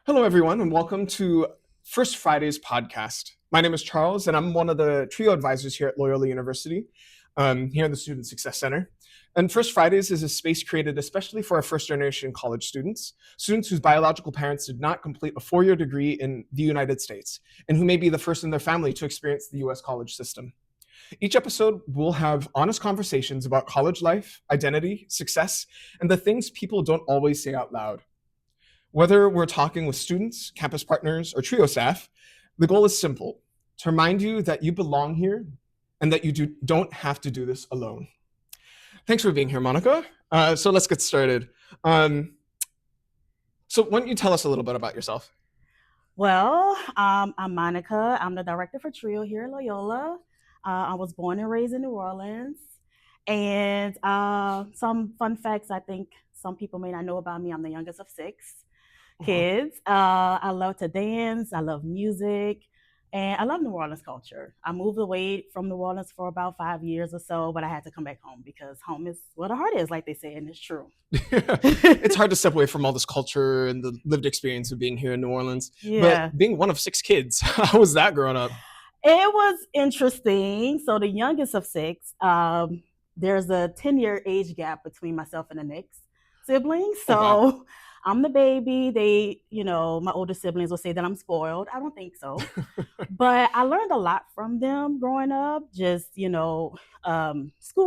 Hello, everyone, and welcome to First Friday's podcast. My name is Charles, and I'm one of the trio advisors here at Loyola University, here in the Student Success Center. And First Fridays is a space created especially for our first generation college students whose biological parents did not complete a 4-year degree in the United States, and who may be the first in their family to experience the US college system. Each episode will have honest conversations about college life, identity, success, and the things people don't always say out loud. Whether we're talking with students, campus partners, or trio staff, the goal is simple: to remind you that you belong here and that you don't have to do this alone. Thanks for being here, Monica. So let's get started. So why don't you tell us a little bit about yourself? Well, I'm Monica. I'm the director for Trio here at Loyola. I was born and raised in New Orleans. And some fun facts I think some people may not know about me: I'm the youngest of six kids. I love to dance, I love music, and I love New Orleans culture. I moved away from New Orleans for about 5 years or so, but I had to come back home because home is where the heart is, like they say, and it's true. It's hard to step away from all this culture and the lived experience of being here in New Orleans. Yeah. But being one of 6 kids, how was that growing up? It was interesting. So the youngest of six, there's a 10-year age gap between myself and the next siblings. Oh, wow. So I'm the baby. My older siblings will say that I'm spoiled. I don't think so. But I learned a lot from them growing up, just, school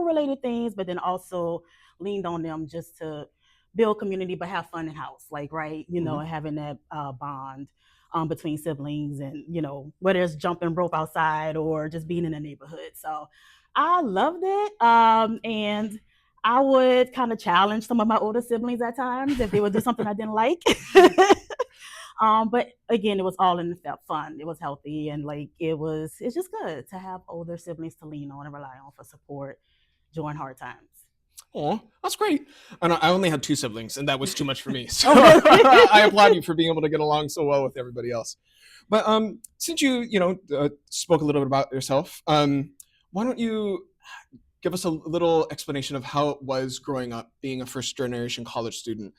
related things, but then also leaned on them just to build community, but have fun in house, like, right, having that bond between siblings, and whether it's jumping rope outside or just being in the neighborhood. So I loved it, and I would kind of challenge some of my older siblings at times if they would do something I didn't like. But again, it was all in the fun. It was healthy, and it's just good to have older siblings to lean on and rely on for support during hard times. Oh, that's great. And I only had 2 siblings, and that was too much for me. So I applaud you for being able to get along so well with everybody else. But since you spoke a little bit about yourself, why don't you give us a little explanation of how it was growing up being a first generation college student,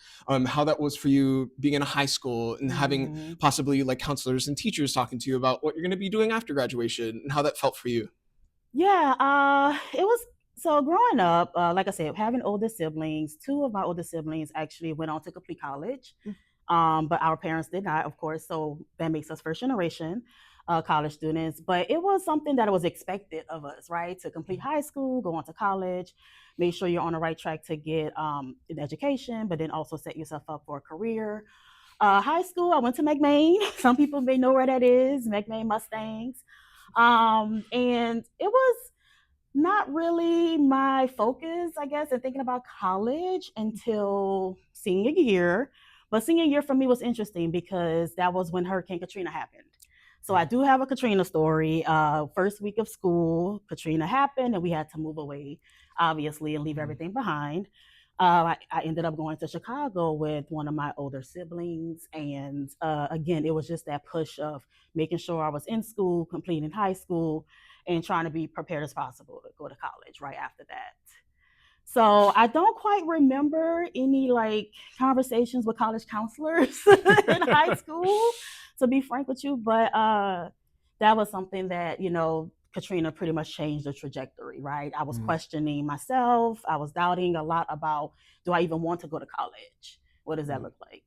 how that was for you being in a high school and having possibly like counselors and teachers talking to you about what you're going to be doing after graduation, and how that felt for you. Yeah, it was. So growing up, like I said, having older siblings, 2 of my older siblings actually went on to complete college, but our parents did not, of course. So that makes us first generation college students. But it was something that was expected of us, right? To complete high school, go on to college, make sure you're on the right track to get an education, but then also set yourself up for a career. High school, I went to McMain. Some people may know where that is, McMain Mustangs. And it was not really my focus, I guess, in thinking about college until senior year. But senior year for me was interesting because that was when Hurricane Katrina happened. So I do have a Katrina story. First week of school, Katrina happened, and we had to move away, obviously, and leave everything behind. I ended up going to Chicago with one of my older siblings. And again, it was just that push of making sure I was in school, completing high school, and trying to be prepared as possible to go to college right after that. So I don't quite remember any conversations with college counselors in high school, to be frank with you. But that was something that, Katrina pretty much changed the trajectory, right? I was questioning myself. I was doubting a lot about, do I even want to go to college? What does that look like?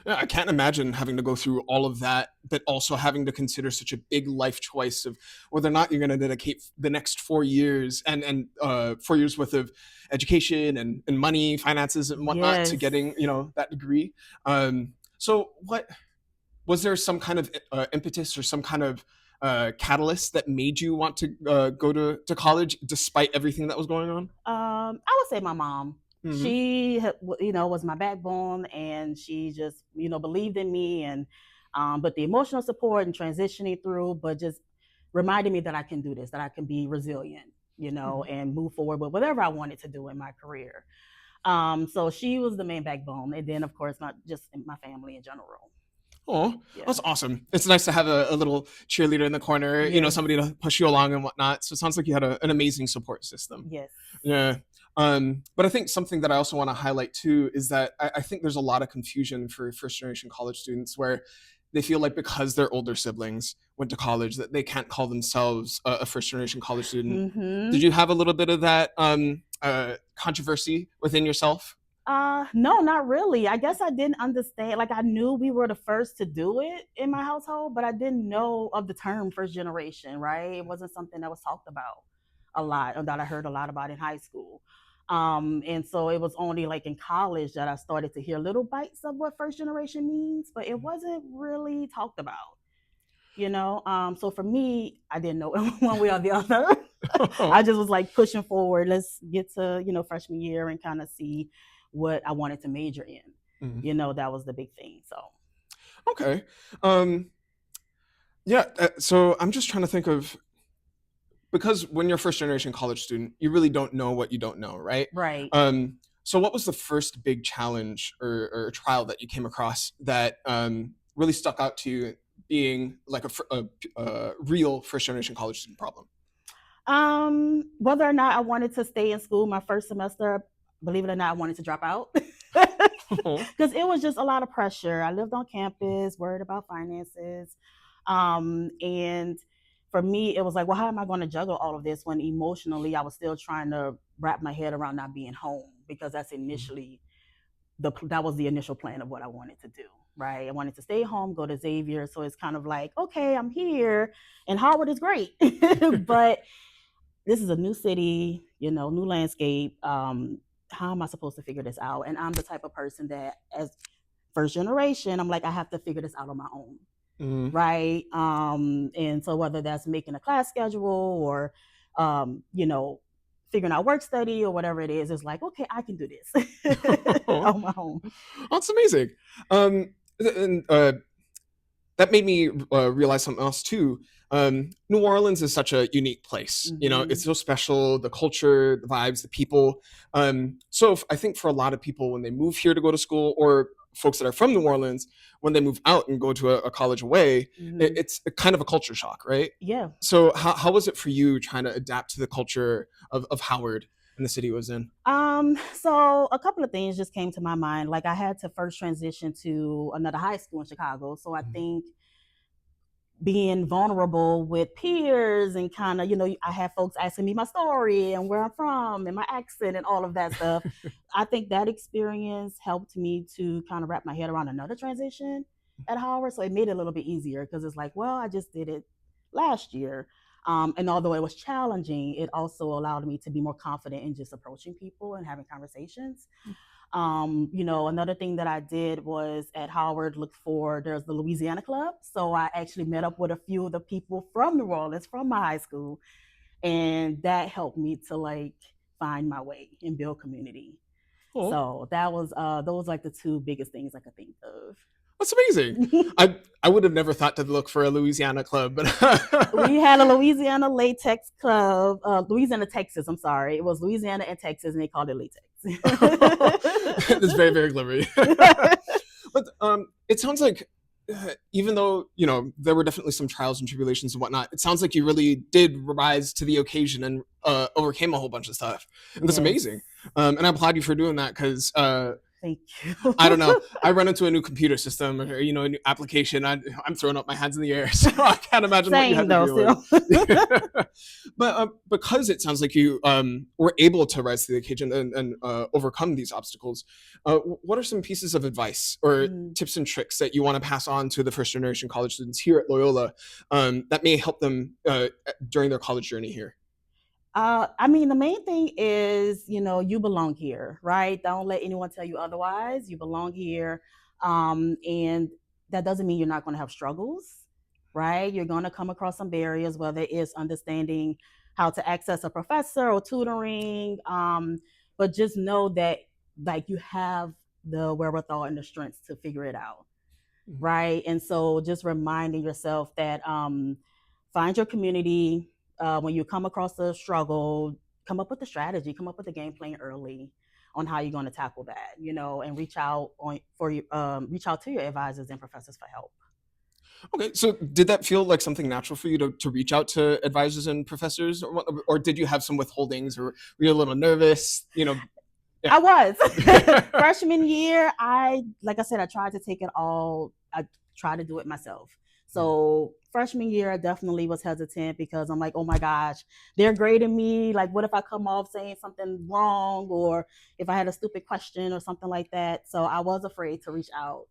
Yeah, I can't imagine having to go through all of that, but also having to consider such a big life choice of whether or not you're going to dedicate the next 4 years and 4 years worth of education and money, finances, and whatnot to Yes. getting that degree. So, what was there some kind of impetus or some kind of catalyst that made you want to go to college despite everything that was going on? I would say my mom. Mm-hmm. She, was my backbone, and she just, believed in me, and but the emotional support and transitioning through, but just reminded me that I can do this, that I can be resilient, and move forward with whatever I wanted to do in my career. So she was the main backbone, and then of course my family in general. Oh, Yeah. that's awesome. It's nice to have a little cheerleader in the corner, Yes. somebody to push you along and whatnot. So it sounds like you had an amazing support system. Yes. Yeah. But I think something that I also want to highlight too is that I think there's a lot of confusion for first generation college students where they feel like because their older siblings went to college that they can't call themselves a first generation college student. Did Mm-hmm. you have a little bit of that controversy within yourself? No, not really. I guess I didn't understand. Like, I knew we were the first to do it in my household, but I didn't know of the term first generation, right? It wasn't something that was talked about a lot or that I heard a lot about in high school. And so it was only like in college that I started to hear little bites of what first generation means, but it wasn't really talked about, you know? So for me, I didn't know one way or the other. I just was like pushing forward. Let's get to, freshman year and kind of see what I wanted to major in. Mhm. That was the big thing. So, Okay. Um, yeah. So I'm just trying to think of because when you're a first generation college student, you really don't know what you don't know, right? right. So what was the first big challenge or trial that you came across that really stuck out to you being like a real first generation college student problem? Whether or not I wanted to stay in school my first semester, believe it or not, I wanted to drop out Oh. because it was just a lot of pressure. I lived on campus, worried about finances. And for me, it was like, well, how am I going to juggle all of this when emotionally I was still trying to wrap my head around not being home because that was the initial plan of what I wanted to do. Right. I wanted to stay home, go to Xavier. So it's kind of like, okay, I'm here and Harvard is great. But this is a new city, new landscape. How am I supposed to figure this out? And I'm the type of person that, as first generation, I'm like, I have to figure this out on my own, Mm. right? And so whether that's making a class schedule or, figuring out work study or whatever it is, it's like, okay, I can do this Oh, on my own. that's amazing. And that made me realize something else too. New Orleans is such a unique place. You know, it's Mm-hmm. so special. The culture, the vibes, the people. I think for a lot of people, when they move here to go to school, or folks that are from New Orleans, when they move out and go to a college away, Mm-hmm. it's a kind of a culture shock, right? Yeah. So how was it for you trying to adapt to the culture of Howard and the city it was in? So a couple of things just came to my mind. Like I had to first transition to another high school in Chicago. So I think being vulnerable with peers and kind of, I had folks asking me my story and where I'm from and my accent and all of that stuff. I think that experience helped me to kind of wrap my head around another transition at Howard. So it made it a little bit easier because it's like, well, I just did it last year. And although it was challenging, it also allowed me to be more confident in just approaching people and having conversations. Another thing that I did was at Howard look for there's the Louisiana Club. So I actually met up with a few of the people from New Orleans, from my high school, and that helped me to like find my way and build community. Oh, So that was those like the two biggest things I could think that's amazing. of. I would have never thought to look for a Louisiana club, but We had a Louisiana latex club, Louisiana, Texas. I'm sorry, it was Louisiana and Texas, and they called it it's very, very glittery. latex. But it sounds like even though there were definitely some trials and tribulations and whatnot, it sounds like you really did rise to the occasion and overcame a whole bunch of stuff, and that's Yes, amazing. And I applaud you for doing that because thank I don't know. you. I run into a new computer system or a new application. I'm throwing up my hands in the air, so I can't imagine what you Same had to though, deal with. still. But because it sounds like you were able to rise to the occasion and overcome these obstacles, what are some pieces of advice or Mm. tips and tricks that you want to pass on to the first generation college students here at Loyola that may help them during their college journey here? I mean, the main thing is, you belong here, right? Don't let anyone tell you otherwise. You belong here. And that doesn't mean you're not going to have struggles, right? You're going to come across some barriers, whether it's understanding how to access a professor or tutoring. But just know that, like, you have the wherewithal and the strength to figure it out, right? And so just reminding yourself that find your community. When you come across a struggle, come up with a strategy, come up with a game plan early on how you're going to tackle that, and reach out to your advisors and professors for help. Okay, so did that feel like something natural for you to reach out to advisors and professors, or did you have some withholdings, or were you a little nervous? Yeah. I was. Freshman year, like I said, I tried to take it all. I tried to do it myself. So freshman year, I definitely was hesitant because I'm like, oh my gosh, they're grading me. Like, what if I come off saying something wrong, or if I had a stupid question or something like that? So I was afraid to reach out,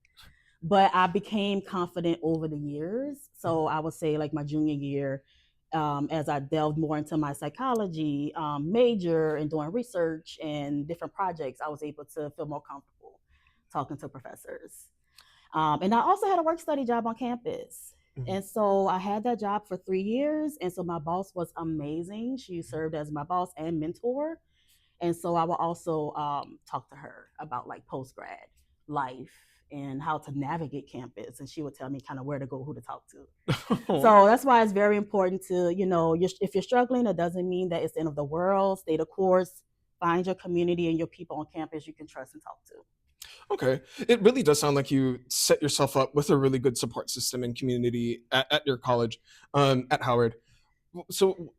but I became confident over the years. So I would say, like my junior year, as I delved more into my psychology major and doing research and different projects, I was able to feel more comfortable talking to professors. And I also had a work study job on campus. And so I had that job for 3 years. And so my boss was amazing. She served as my boss and mentor. And so I will also talk to her about like post grad life and how to navigate campus. And she would tell me kind of where to go, who to talk to. So that's why it's very important to, if you're struggling, it doesn't mean that it's the end of the world. Stay the course, find your community and your people on campus you can trust and talk to. Okay. It really does sound like you set yourself up with a really good support system and community at your college, at Howard. So,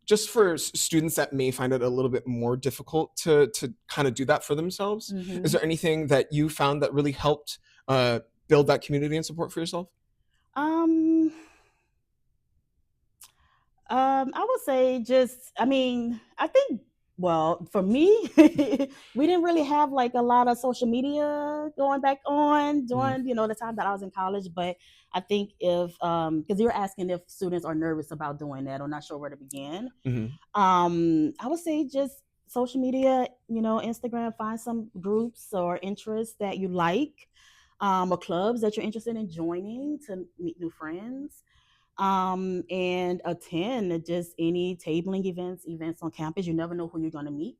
just for students that may find it a little bit more difficult to kind of do that for themselves, is there anything that you found that really helped build that community and support for yourself? Um, I would say I think, well, for me, we didn't really have like a lot of social media going back on during, the time that I was in college. But I think because you're asking if students are nervous about doing that or not sure where to begin, I would say just social media, Instagram, find some groups or interests that you like, or clubs that you're interested in joining to meet new friends, and attend just any tabling events on campus. You never know who you're going to meet.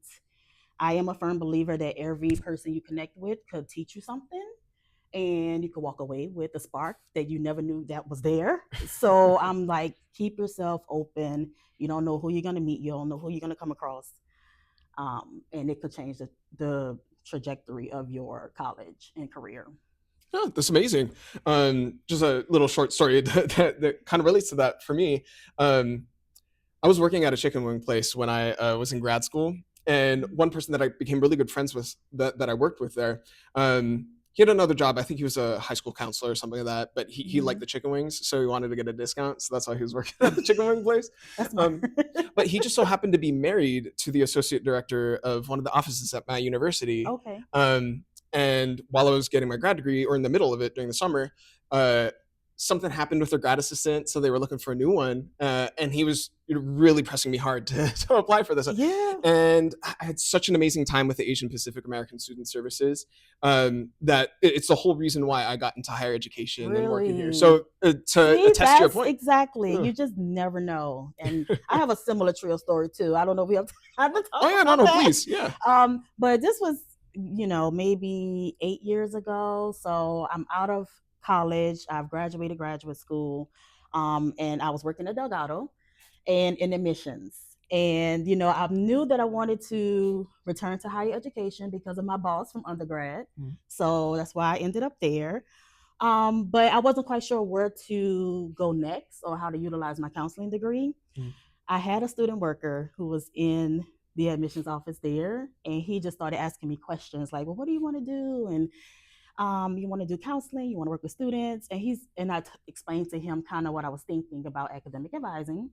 I am a firm believer that every person you connect with could teach you something, and you could walk away with a spark that you never knew that was there. So I'm like, keep yourself open. You don't know who you're going to meet. You don't know who you're going to come across. And it could change the trajectory of your college and career. Oh, that's amazing. Just a little short story that kind of relates to that for me. I was working at a chicken wing place when I was in grad school, and one person that I became really good friends with that I worked with there, he had another job. I think he was a high school counselor or something like that, but he liked the chicken wings, so he wanted to get a discount. So that's why he was working at the chicken wing place. That's smart. But he just so happened to be married to the associate director of one of the offices at my university. Okay. And while I was getting my grad degree, or in the middle of it during the summer, something happened with their grad assistant, so they were looking for a new one, and he was really pressing me hard to apply for this. Yeah. And I had such an amazing time with the Asian Pacific American Student Services, that it's the whole reason why I got into higher education and working here. So to attest to your point, exactly. You just never know. And I have a similar trio story too. I don't know if we have time to talk. Oh yeah, no, please, yeah. But this was, maybe 8 years ago. So I'm out of college. I've graduated graduate school, and I was working at Delgado and in admissions. And I knew that I wanted to return to higher education because of my boss from undergrad. So that's why I ended up there. But I wasn't quite sure where to go next or how to utilize my counseling degree. I had a student worker who was in the admissions office there, and he just started asking me questions like, well, what do you want to do? And you want to do counseling, you want to work with students. And I explained to him kind of what I was thinking about academic advising.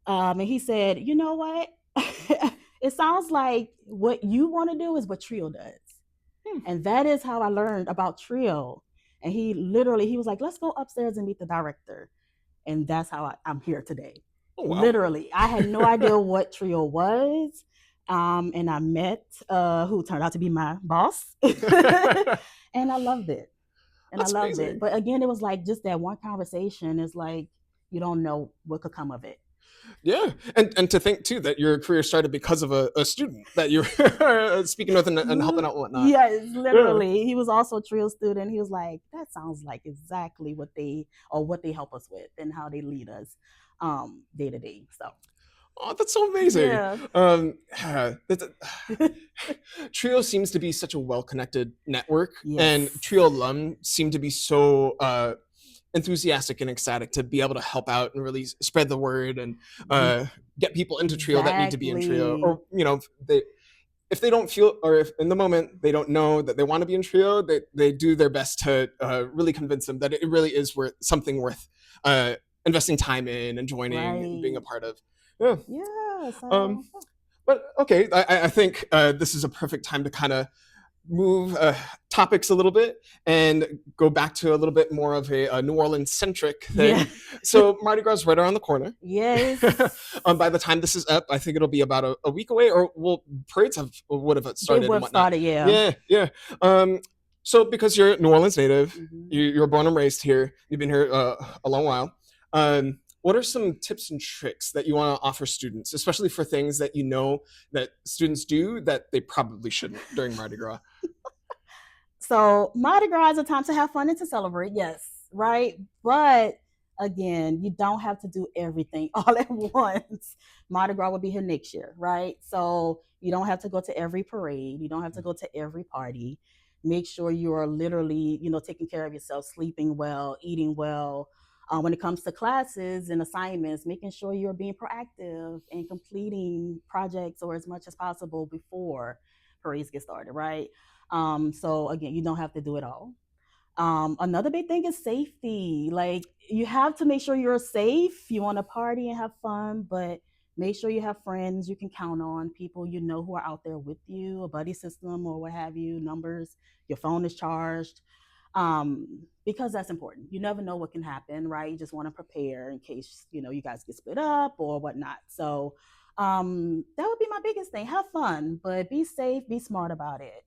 And he said, you know what? It sounds like what you want to do is what TRIO does. And that is how I learned about TRIO. And he was like, let's go upstairs and meet the director. And that's how I'm here today. Oh, wow. Literally, I had no idea what TRIO was. And I met who turned out to be my boss. And I loved it. That's amazing. But again, it was like just that one conversation is like, you don't know what could come of it. Yeah, and to think too that your career started because of a student that you were speaking with and helping out and whatnot. Yes, literally. Yeah. He was also a TRIO student. He was like, that sounds like exactly what they help us with and how they lead us day to day. So. Oh, that's so amazing. Yeah. TRIO seems to be such a well-connected network, yes. And TRIO alum seem to be so enthusiastic and ecstatic to be able to help out and really spread the word and Ye- get people into trio that need to be in trio, exactly. or if they don't feel, or if in the moment they don't know that they want to be in trio, they do their best to really convince them that it really is worth something worth uh, investing time in and joining and being a Right. part of. Yeah. Yeah. Um, So but okay, I think this is a perfect time to kind of move topics a little bit and go back to a little bit more of a New Orleans centric yeah. thing. So Mardi Gras is right around the corner. Yes. By the time this is up, I think it'll be about a week away, or well, parades would have They started would and have whatnot. started. Yeah. Yeah, yeah. So because you're a New Orleans native, Hmm. you're born and raised here. You've been here a long while. What are some tips and tricks that you want to offer students, especially for things that you know that students do that they probably shouldn't during Mardi Gras? So Mardi Gras is a time to have fun and to celebrate, yes, right? But again, you don't have to do everything all at once. Mardi Gras will be here next year, right? So you don't have to go to every parade. You don't have to go to every party. Make sure you are literally, taking care of yourself, sleeping well, eating well. When it comes to classes and assignments, making sure you're being proactive and completing projects or as much as possible before parades get started, right? So again, you don't have to do it all. Another big thing is safety. Like you have to make sure you're safe. You want to party and have fun, but make sure you have friends you can count on, people you know who are out there with you, a buddy system or what have you, numbers, your phone is charged. Because that's important. You never know what can happen, right? You just want to prepare in case, you guys get split up or whatnot. So that would be my biggest thing. Have fun, but be safe, be smart about it.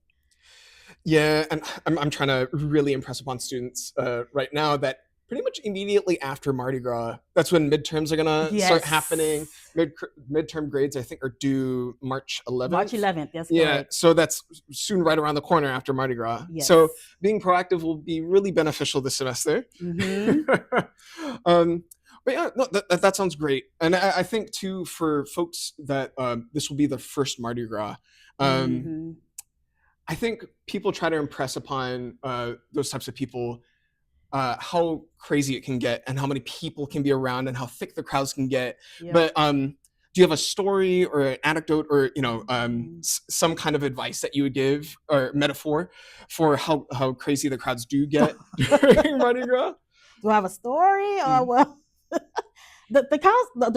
Yeah, and I'm trying to really impress upon students right now that pretty much immediately after Mardi Gras, that's when midterms are gonna start happening. Yes. Midterm grades, I think, are due March March 11th. 11th. That's Yeah, correct. so that's soon right around the corner after Mardi Gras. So Yes. being proactive will be really beneficial this semester. Mm-hmm. um, but yeah, no, that sounds great, and I think too for folks that this will be the first Mardi Gras. Um, Mm-hmm. I think people try to impress upon those types of people how crazy it can get and how many people can be around and how thick the crowds can get. Yep. But do you have a story or an anecdote or Mm-hmm. some kind of advice that you would give or metaphor for how crazy the crowds do get during Mardi Gras? Do I have a story? Or Mm. well, the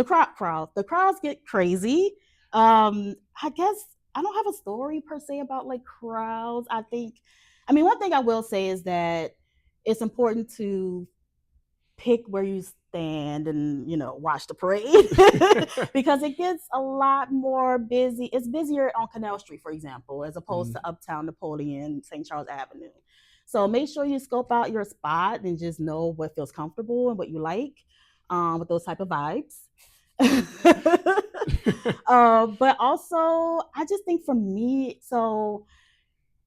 crowds, the crowds get crazy. I guess I don't have a story per se about like crowds. I mean, one thing I will say is that it's important to pick where you stand and watch the parade because it gets a lot more busy. It's busier on Canal Street, for example, as opposed Mm. to Uptown, Napoleon, St. Charles Avenue. So make sure you scope out your spot and just know what feels comfortable and what you like with those type of vibes. But also, I just think for me, so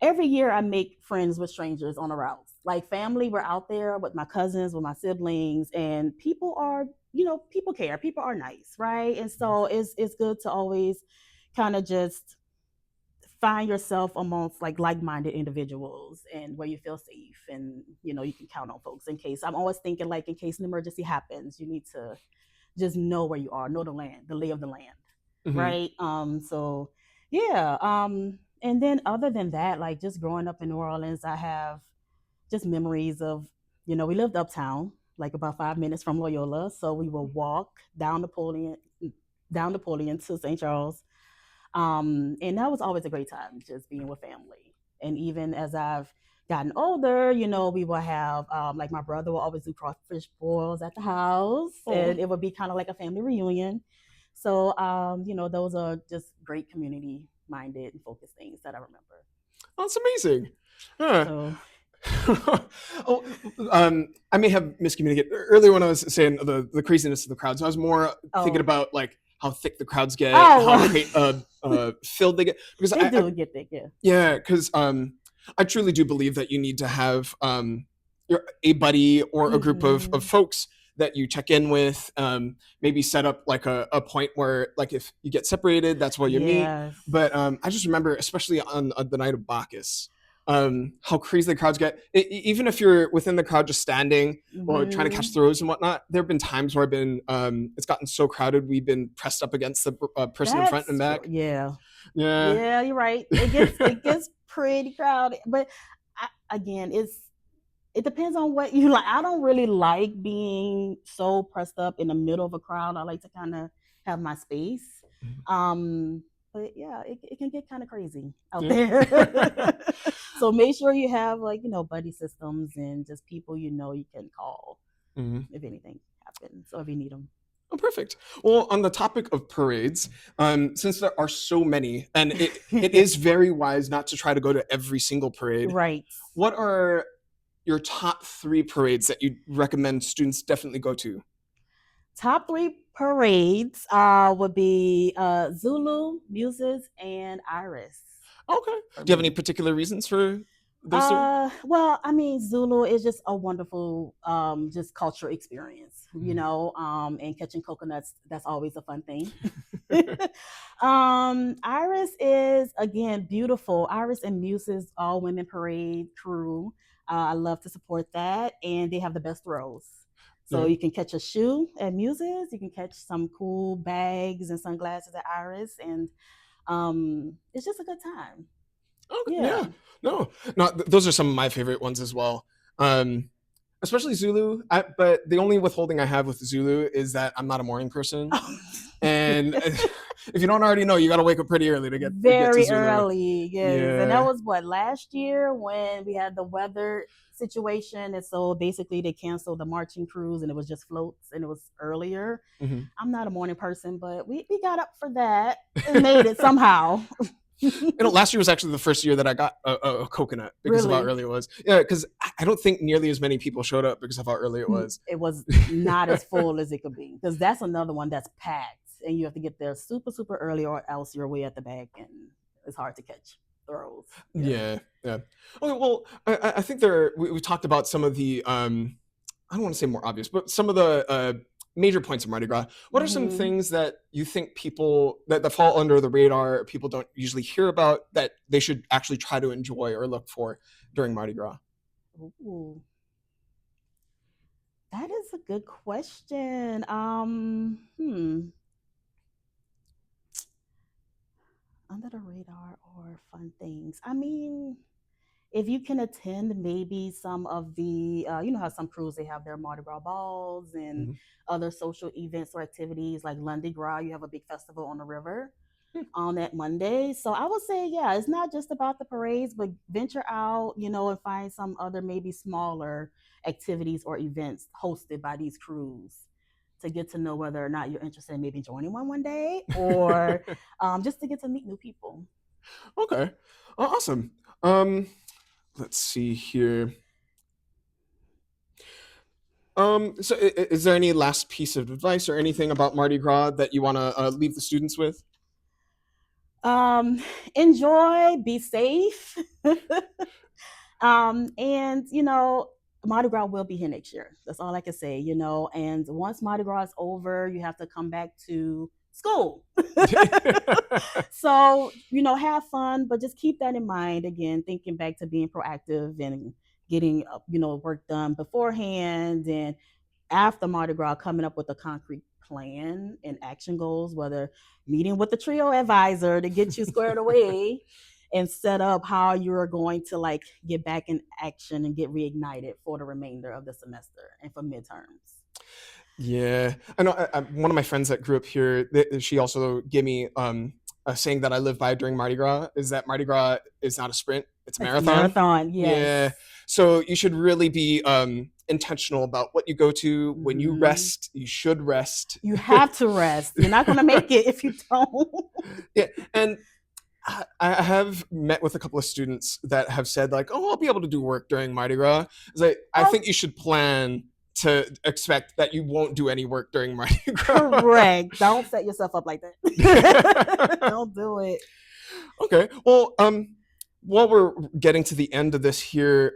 every year I make friends with strangers on the routes. Like family, we're out there with my cousins, with my siblings, and people are, people care. People are nice, right? And so it's good to always kind of just find yourself amongst like-minded individuals and where you feel safe and you can count on folks in case. I'm always thinking like in case an emergency happens, you need to just know where you are, know the land, the lay of the land, Mhm. right? So yeah. And then other than that, like just growing up in New Orleans, I have just memories of, we lived uptown, like about 5 minutes from Loyola. So we would walk down Napoleon to St. Charles. And that was always a great time, just being with family. And even as I've gotten older, we will have like my brother will always do crawfish boils at the house, Oh, and it would be kind of like a family reunion. So those are just great community minded and focused things that I remember. that's amazing. Huh. So Oh, I may have miscommunicated earlier when I was saying the craziness of the crowds. I was more thinking oh about like how thick the crowds get, how oh filled they get. Because they do get thick, yeah. yeah, because I truly do believe that you need to have a buddy or a group of Mm-hmm. folks that you check in with. Maybe set up like a point where like if you get separated, that's where you meet. Yes. But I just remember, especially on the night of Bacchus. how crazy the crowds get. Even if you're within the crowd just standing or trying to catch Hmm. throws and whatnot, there have been times where I've been, it's gotten so crowded, we've been pressed up against the person in front and That's true. back. Yeah. Yeah. Yeah, you're right. It gets pretty crowded, but again, it depends on what you like. I don't really like being so pressed up in the middle of a crowd. I like to kind of have my space. Um, but yeah, it can get kind of crazy out Yeah. there. So make sure you have like, buddy systems and just people you can call Mhm. if anything happens or if you need them. Oh, perfect. Well, on the topic of parades, since there are so many, and it is very wise not to try to go to every single parade, Right. what are your top three parades that you recommend students definitely go to? Top three parades would be Zulu, Muses, and Iris Okay. for Do you have any me. particular reasons for those three? Well, I mean, Zulu is just a wonderful, just cultural experience, Mhm. and catching coconuts, that's always a fun thing. Iris is again beautiful. Iris and Muses all women parade crew. I love to support that, and they have the best throws. So Yeah. you can catch a shoe at Muses, you can catch some cool bags and sunglasses at Iris, and it's just a good time. Okay. Yeah. Yeah. No. No. Those are some of my favorite ones as well. Um, Especially Zulu. But the only withholding I have with Zulu is that I'm not a morning person, and if you don't already know, you got to wake up pretty early to get to Very Zulu. early, yes. And that Yeah. was what, last year when we had the weather situation. And so basically they canceled the marching cruise and it was just floats and it was earlier. Mhm. I'm not a morning person, but we got up for that and made it somehow. Last year was actually the first year that I got a coconut because of how Really. early it was. Yeah, because I don't think nearly as many people showed up because of how early it was. It was not as full as it could be because that's another one that's packed and you have to get there super, super early or else you're way at the back and it's hard to catch throws. Yeah. Yeah, yeah. Okay, well, I think we talked about some of the I don't want to say more obvious, but some of the major points of Mardi Gras. What are some Hmm. things that you think people that fall under the radar, people don't usually hear about that they should actually try to enjoy or look for during Mardi Gras? Ooh. That is a good question. Under the radar or fun things. I mean, if you can attend maybe some of the, how some crews they have their Mardi Gras balls and Mhm. other social events or activities like Lundi Gras, you have a big festival on the river Hmm. on that Monday. So I would say, yeah, it's not just about the parades, but venture out, and find some other maybe smaller activities or events hosted by these crews to get to know whether or not you're interested in maybe joining one day or just to get to meet new people. Okay. Awesome. Um, let's see here. So is there any last piece of advice or anything about Mardi Gras that you want to leave the students with? Um, Enjoy, be safe. And Mardi Gras will be here next year. That's all I can say. And once Mardi Gras is over, you have to come back to school. So, have fun, but just keep that in mind again, thinking back to being proactive and getting, work done beforehand and after Mardi Gras, coming up with a concrete plan and action goals, whether meeting with the trio advisor to get you squared away and set up how you're going to like get back in action and get reignited for the remainder of the semester and for midterms. Yeah, I know. One of my friends that grew up here, she also gave me a saying that I live by during Mardi Gras is that Mardi Gras is not a sprint; it's a It's a marathon. marathon, yes. Yeah, so you should really be intentional about what you go to. When you Hmm. rest, you should rest. You have to rest. You're not going to make it if you don't. Yeah, and I have met with a couple of students that have said like, "Oh, I'll be able to do work during Mardi Gras." It's like I Oh, think you should plan to expect that you won't do any work during Mardi Gras. correct. Don't set yourself up like that. Don't do it. Okay. Well, while we're getting to the end of this here,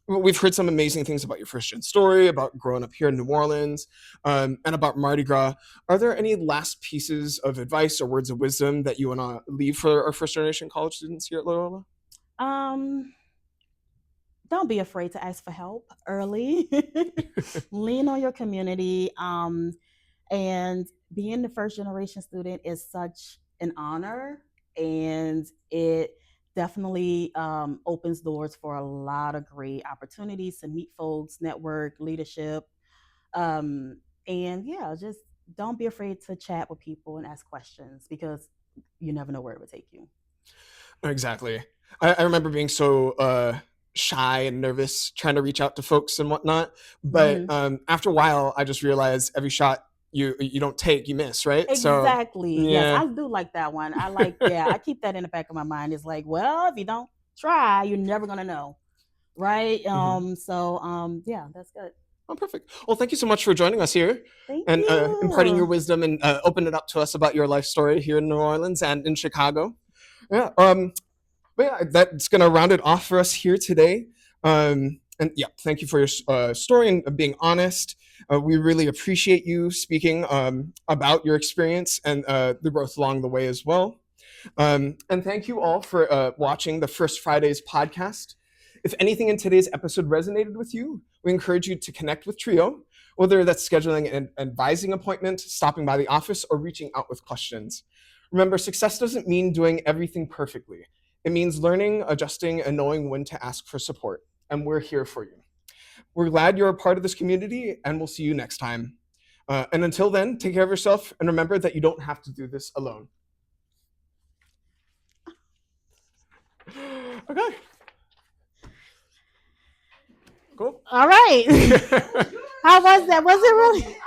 we've heard some amazing things about your first gen story, about growing up here in New Orleans, and about Mardi Gras. Are there any last pieces of advice or words of wisdom that you want to leave for our first generation college students here at Loyola? don't be afraid to ask for help early. Lean on your community. And being the first generation student is such an honor, and it definitely opens doors for a lot of great opportunities to meet folks, network, leadership. Um, and yeah, just don't be afraid to chat with people and ask questions because you never know where it would take you. Exactly. I remember being so shy and nervous trying to reach out to folks and whatnot. But Mm-hmm. after a while, I just realized every shot you don't take, you miss, right? So Exactly. Yes, yeah. I do like that one. I like, yeah, I keep that in the back of my mind. It's like, well, if you don't try, you're never gonna know. Right? Mhm. Yeah, that's good. Oh, perfect. Well, thank you so much for joining us here Thank and imparting your you. wisdom and opening it up to us about your life story here in New Orleans and in Chicago. Yeah. But yeah, that's going to round it off for us here today. And yeah, thank you for your story and being honest. We really appreciate you speaking about your experience and the growth along the way as well. And thank you all for watching the First Fridays podcast. If anything in today's episode resonated with you, we encourage you to connect with Trio, whether that's scheduling an advising appointment, stopping by the office, or reaching out with questions. Remember, success doesn't mean doing everything perfectly. It means learning, adjusting, and knowing when to ask for support. And we're here for you. We're glad you're a part of this community, and we'll see you next time. And until then, take care of yourself and remember that you don't have to do this alone. Okay. Cool. All right. How was that? Was it really?